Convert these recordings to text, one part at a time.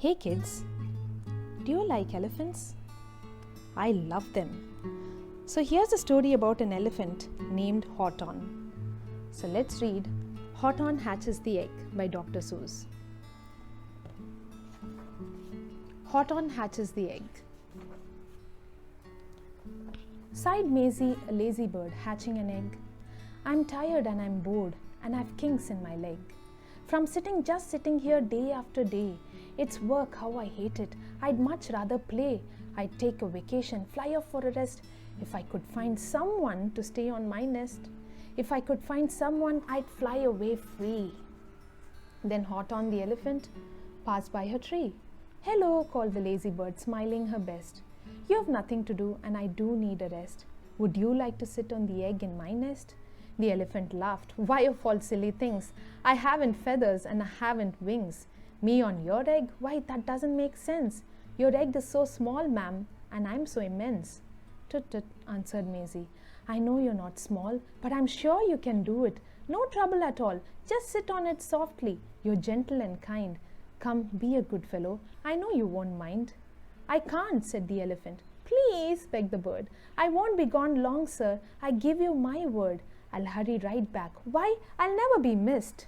Hey kids, do you like elephants? I love them. So here's a story about an elephant named Horton. So let's read Horton Hatches the Egg by Dr. Seuss. Horton hatches the egg. Sighed Maisie, a lazy bird hatching an egg. I'm tired and I'm bored and I've kinks in my leg. From just sitting here day after day. It's work, how I hate it. I'd much rather play. I'd take a vacation, fly off for a rest. If I could find someone to stay on my nest. If I could find someone, I'd fly away free. Then Horton the elephant passed by her tree. Hello, called the lazy bird, smiling her best. You have nothing to do and I do need a rest. Would you like to sit on the egg in my nest? The elephant laughed. Why of all silly things? I haven't feathers and I haven't wings. Me on your egg? Why, that doesn't make sense. Your egg is so small, ma'am, and I'm so immense. Tut tut, answered Maisie. I know you're not small, but I'm sure you can do it. No trouble at all. Just sit on it softly. You're gentle and kind. Come, be a good fellow. I know you won't mind. I can't, said the elephant. Please, begged the bird. I won't be gone long, sir. I give you my word. I'll hurry right back. Why, I'll never be missed.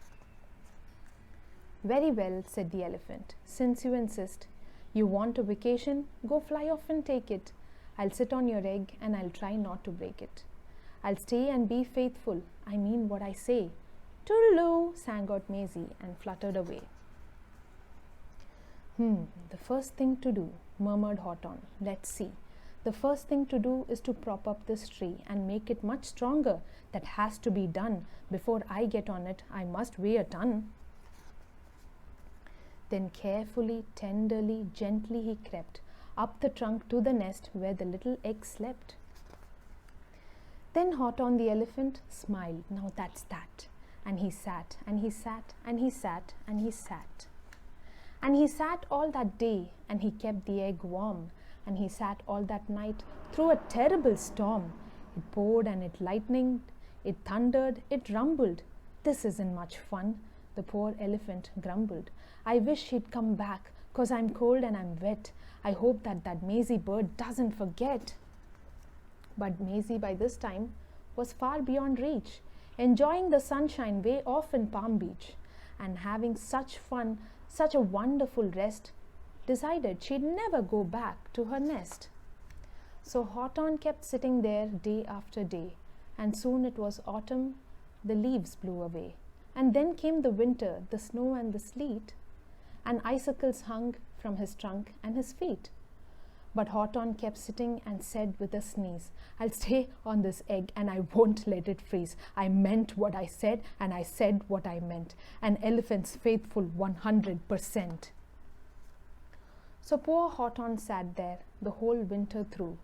Very well, said the elephant. Since you insist. You want a vacation? Go fly off and take it. I'll sit on your egg and I'll try not to break it. I'll stay and be faithful. I mean what I say. Toodaloo, sang out Maisie and fluttered away. The first thing to do, murmured Horton. Let's see. The first thing to do is to prop up this tree and make it much stronger. That has to be done. Before I get on it, I must weigh a ton. Then carefully, tenderly, gently he crept up the trunk to the nest where the little egg slept. Then Horton the elephant smiled. Now that's that. And he sat, and he sat, and he sat, and he sat. And he sat all that day, and he kept the egg warm. And he sat all that night through a terrible storm. It poured and it lightened, it thundered, it rumbled. This isn't much fun, the poor elephant grumbled. I wish he'd come back, 'cause I'm cold and I'm wet. I hope that Maisie bird doesn't forget. But Maisie by this time was far beyond reach, enjoying the sunshine way off in Palm Beach, and having such fun, such a wonderful rest, decided she'd never go back to her nest. So Horton kept sitting there day after day, and soon it was autumn, the leaves blew away. And then came the winter, the snow and the sleet, and icicles hung from his trunk and his feet. But Horton kept sitting and said with a sneeze, I'll stay on this egg and I won't let it freeze. I meant what I said and I said what I meant. An elephant's faithful 100%. So poor Horton sat there the whole winter through.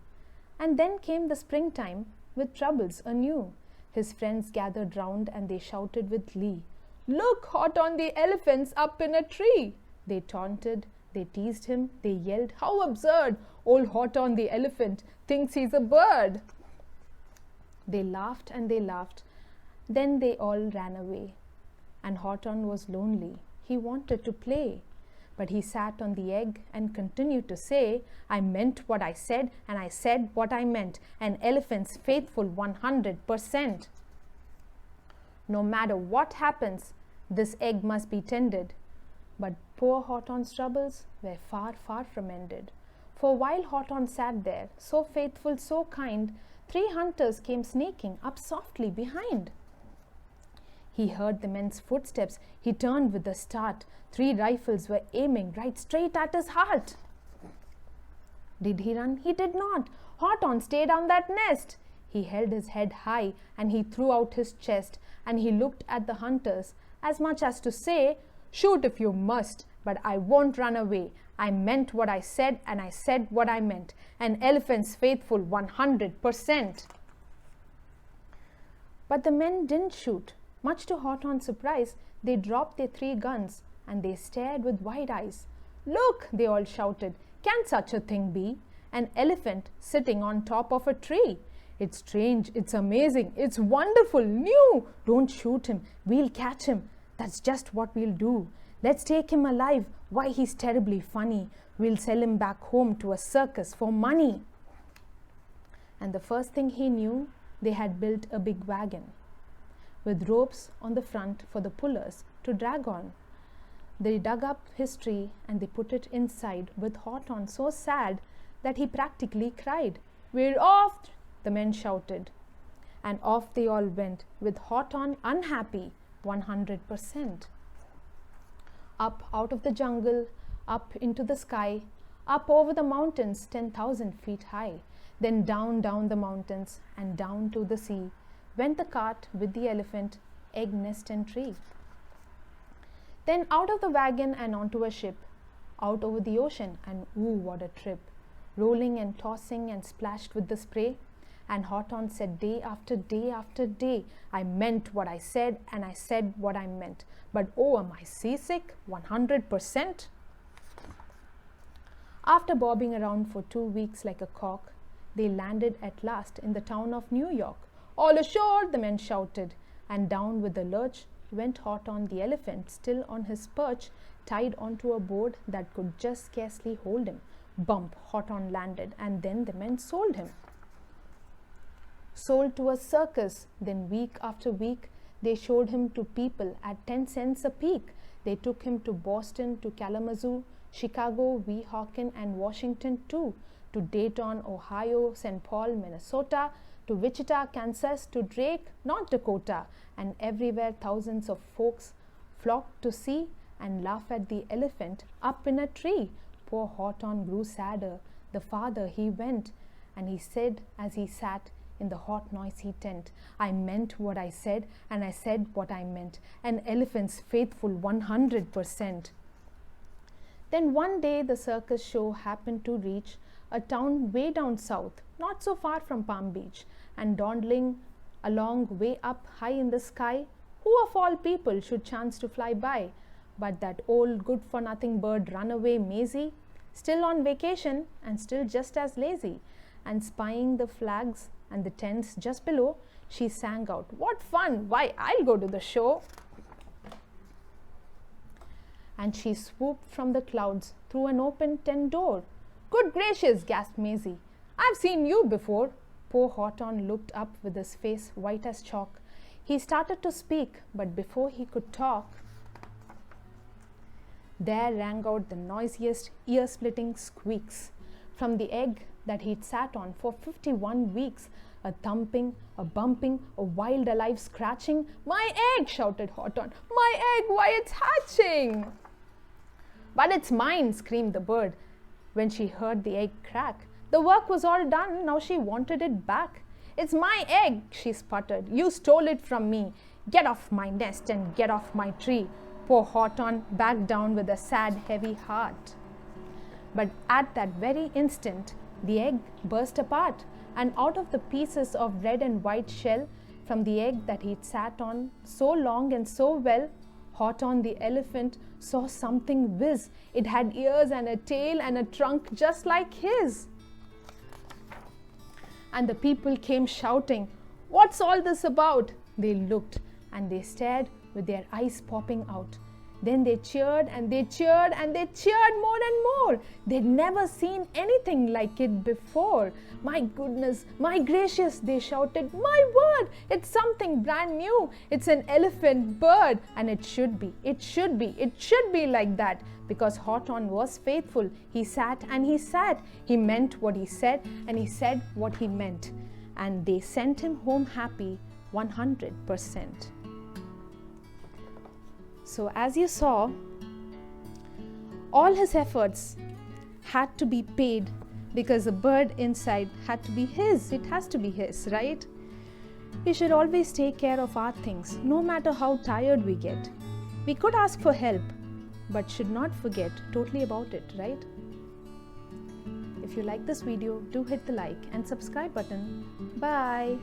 And then came the springtime with troubles anew. His friends gathered round and they shouted with glee, Look, Horton the elephant's up in a tree. They taunted, they teased him, they yelled, How absurd! Old Horton the elephant thinks he's a bird. They laughed and they laughed. Then they all ran away. And Horton was lonely. He wanted to play. But he sat on the egg and continued to say, I meant what I said and I said what I meant. An elephant's faithful 100%. No matter what happens, this egg must be tended. But poor Horton's troubles were far, far from ended. For while Horton sat there, so faithful, so kind, 3 hunters came snaking up softly behind. He heard the men's footsteps. He turned with a start. 3 rifles were aiming right straight at his heart. Did he run? He did not. Horton stayed on that nest. He held his head high and he threw out his chest and he looked at the hunters as much as to say, Shoot if you must, but I won't run away. I meant what I said and I said what I meant. An elephant's faithful 100%. But the men didn't shoot. Much to Horton's surprise, they dropped their 3 guns and they stared with wide eyes. Look, they all shouted, can such a thing be? An elephant sitting on top of a tree. It's strange, it's amazing, it's wonderful, new. Don't shoot him, we'll catch him. That's just what we'll do. Let's take him alive. Why, he's terribly funny. We'll sell him back home to a circus for money." And the first thing he knew, they had built a big wagon with ropes on the front for the pullers to drag on. They dug up his tree and they put it inside with Horton so sad that he practically cried. "We're off!" the men shouted. And off they all went, with Horton unhappy 100%. Up out of the jungle, up into the sky, up over the mountains 10,000 feet high, then down the mountains and down to the sea went the cart with the elephant, egg, nest and tree. Then out of the wagon and onto a ship, out over the ocean, and ooh, what a trip, rolling and tossing and splashed with the spray. And Horton said day after day after day, "I meant what I said and I said what I meant. But oh, am I seasick? 100%. After bobbing around for 2 weeks like a cork, they landed at last in the town of New York. "All ashore!" the men shouted, and down with a lurch went Horton the elephant, still on his perch, tied onto a board that could just scarcely hold him. Bump, Horton landed, and then the men sold him. Sold to a circus, then week after week, they showed him to people at 10 cents a peek. They took him to Boston, to Kalamazoo, Chicago, Weehawken, and Washington too, to Dayton, Ohio, St. Paul, Minnesota, to Wichita, Kansas, to Drake, North Dakota, and everywhere thousands of folks flocked to see and laugh at the elephant up in a tree. Poor Horton grew sadder the farther he went, and he said as he sat in the hot noisy tent, "I meant what I said and I said what I meant. An elephant's faithful 100%. Then one day the circus show happened to reach a town way down south, not so far from Palm Beach, and dawdling along way up high in the sky, who of all people should chance to fly by but that old good-for-nothing bird runaway Maisie, still on vacation and still just as lazy, and spying the flags and the tents just below, she sang out, "What fun! Why, I'll go to the show!" And she swooped from the clouds through an open tent door. "Good gracious!" gasped Maisie. "I've seen you before." Poor Horton looked up with his face white as chalk. He started to speak, but before he could talk, there rang out the noisiest, ear-splitting squeaks. From the egg that he'd sat on for 51 weeks, a thumping, a bumping, a wild alive scratching. "My egg!" shouted Horton. "My egg! Why, it's hatching!" "But it's mine!" screamed the bird when she heard the egg crack. The work was all done, now she wanted it back. "It's my egg!" she sputtered. "You stole it from me. Get off my nest and get off my tree." Poor Horton backed down with a sad, heavy heart. But at that very instant, the egg burst apart, and out of the pieces of red and white shell from the egg that he'd sat on so long and so well, Horton the elephant saw something whiz. It had ears and a tail and a trunk just like his. And the people came shouting, "What's all this about?" They looked and they stared with their eyes popping out. Then they cheered and they cheered and they cheered more and more. They'd never seen anything like it before. "My goodness, my gracious," they shouted. "My word, it's something brand new. It's an elephant bird, and it should be like that." Because Horton was faithful. He sat and he sat. He meant what he said and he said what he meant. And they sent him home happy 100%. So as you saw, all his efforts had to be paid because the bird inside had to be his. It has to be his, right? We should always take care of our things, no matter how tired we get. We could ask for help, but should not forget totally about it, right? If you like this video, do hit the like and subscribe button. Bye.